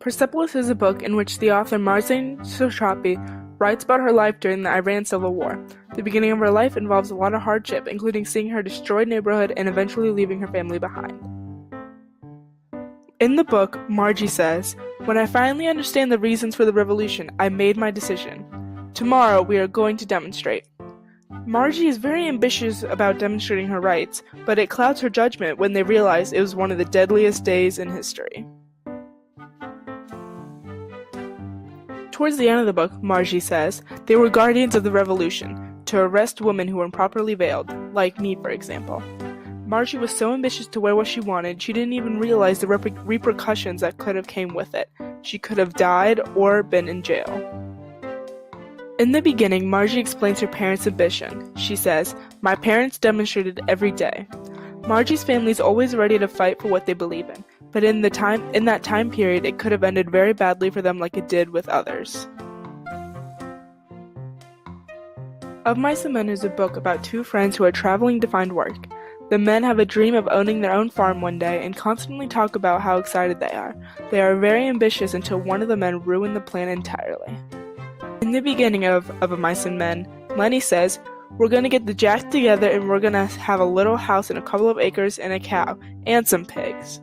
Persepolis is a book in which the author Marjane Satrapi writes about her life during the Iran Civil War. The beginning of her life involves a lot of hardship, including seeing her destroyed neighborhood and eventually leaving her family behind. In the book, Margie says, "When I finally understand the reasons for the revolution, I made my decision. Tomorrow we are going to demonstrate." Margie is very ambitious about demonstrating her rights, but it clouds her judgment when they realize it was one of the deadliest days in history. Towards the end of the book, Margie says, they were guardians of the revolution, to arrest women who were improperly veiled, like me, for example. Margie was so ambitious to wear what she wanted, she didn't even realize the repercussions that could have came with it. She could have died or been in jail. In the beginning, Margie explains her parents' ambition. She says, "My parents demonstrated every day." Margie's family is always ready to fight for what they believe in, but in that time period, it could have ended very badly for them like it did with others. Of Mice and Men is a book about two friends who are traveling to find work. The men have a dream of owning their own farm one day and constantly talk about how excited they are. They are very ambitious until one of the men ruins the plan entirely. In the beginning of A Mice and Men, Lenny says, "We're gonna get the jack together and we're gonna have a little house and a couple of acres and a cow, and some pigs."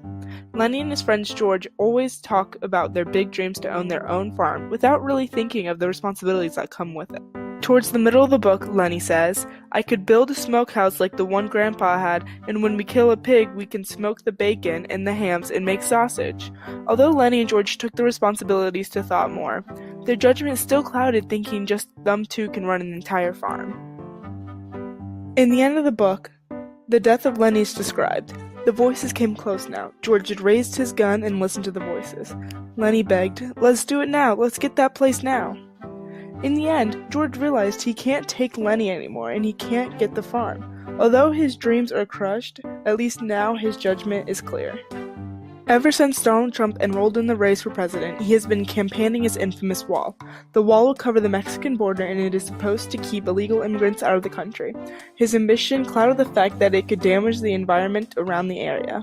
Lenny and his friend George always talk about their big dreams to own their own farm without really thinking of the responsibilities that come with it. Towards the middle of the book, Lenny says, "I could build a smokehouse like the one Grandpa had, and when we kill a pig, we can smoke the bacon and the hams and make sausage." Although Lenny and George took the responsibilities to thought more, their judgment is still clouded thinking just them two can run an entire farm. In the end of the book, the death of Lenny is described. The voices came close now. George had raised his gun and listened to the voices. Lenny begged, "Let's do it now, let's get that place now." In the end, George realized he can't take Lenny anymore and he can't get the farm. Although his dreams are crushed, at least now his judgment is clear. Ever since Donald Trump enrolled in the race for president, he has been campaigning his infamous wall. The wall will cover the Mexican border and it is supposed to keep illegal immigrants out of the country. His ambition clouded the fact that it could damage the environment around the area.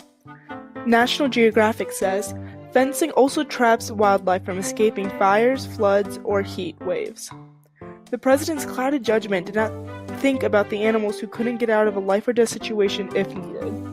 National Geographic says, "Fencing also traps wildlife from escaping fires, floods, or heat waves." The president's clouded judgment did not think about the animals who couldn't get out of a life-or-death situation if needed.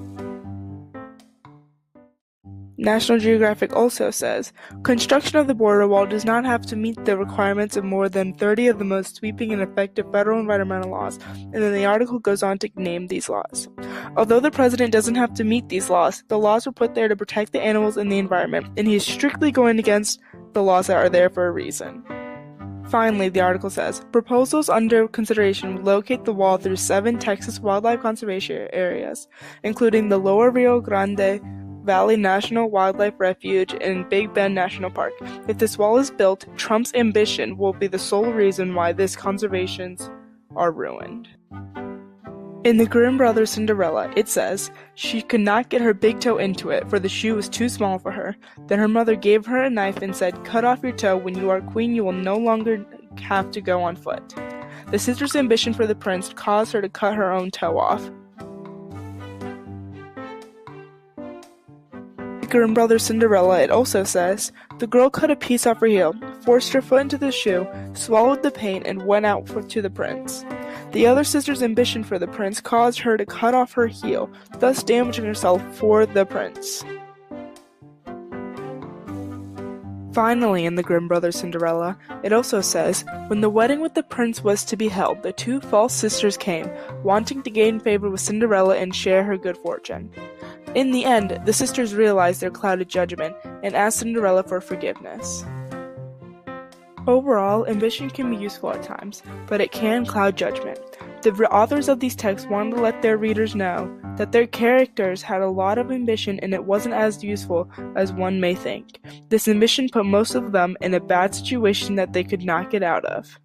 National Geographic also says, "Construction of the border wall does not have to meet the requirements of more than 30 of the most sweeping and effective federal environmental laws," and then the article goes on to name these laws. Although the president doesn't have to meet these laws, the laws were put there to protect the animals and the environment, and he is strictly going against the laws that are there for a reason. Finally, the article says, "Proposals under consideration would locate the wall through 7 Texas wildlife conservation areas, including the Lower Rio Grande Valley National Wildlife Refuge and Big Bend National Park. If this wall is built, Trump's ambition will be the sole reason why these conservations are ruined." In the Grimm Brothers' Cinderella, it says, "She could not get her big toe into it, for the shoe was too small for her. Then her mother gave her a knife and said, 'Cut off your toe. When you are queen, you will no longer have to go on foot.' The sister's ambition for the prince caused her to cut her own toe off." Grimm Brothers' Cinderella, it also says, "The girl cut a piece off her heel, forced her foot into the shoe, swallowed the pain, and went out to the prince. The other sister's ambition for the prince caused her to cut off her heel, thus damaging herself for the prince." Finally, in the Grimm Brothers' Cinderella, it also says, "When the wedding with the prince was to be held, the 2 false sisters came, wanting to gain favor with Cinderella and share her good fortune. In the end, the sisters realized their clouded judgment and asked Cinderella for forgiveness." Overall, ambition can be useful at times, but it can cloud judgment. The authors of these texts wanted to let their readers know that their characters had a lot of ambition and it wasn't as useful as one may think. This ambition put most of them in a bad situation that they could not get out of.